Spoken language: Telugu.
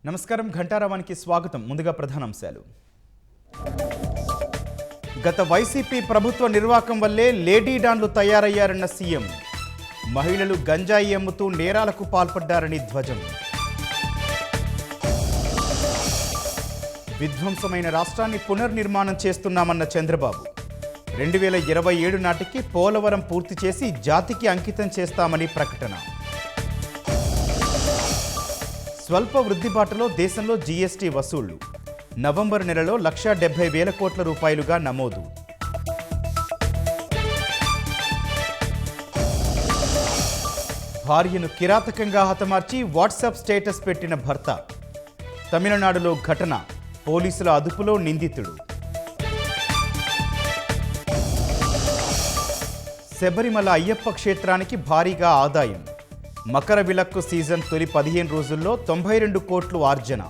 నమస్కారం ఘంటారావానికి స్వాగతం. ముందుగా ప్రధానాంశాలు. గత వైసీపీ ప్రభుత్వ నిర్వాకం వల్లే లేడీ డాన్లు తయారయ్యారన్న సీఎం. మహిళలు గంజాయి అమ్ముతూ నేరాలకు పాల్పడ్డారని ధ్వజం. విధ్వంసమైన రాష్ట్రాన్ని పునర్నిర్మాణం చేస్తున్నామన్న చంద్రబాబు. 2027 నాటికి పోలవరం పూర్తి చేసి జాతికి అంకితం చేస్తామని ప్రకటన. స్వల్ప వృద్ధి బాటలో దేశంలో జీఎస్టీ వసూళ్లు. నవంబర్ నెలలో 1,70,000 కోట్ల రూపాయలుగా నమోదు. భార్యను కిరాతకంగా హతమార్చి వాట్సాప్ స్టేటస్ పెట్టిన భర్త. తమిళనాడులో ఘటన. పోలీసుల అదుపులో నిందితుడు. శబరిమల అయ్యప్ప క్షేత్రానికి భారీగా ఆదాయం. మకర విలక్కు సీజన్ తొలి 15 రోజుల్లో 92 కోట్లు ఆర్జన.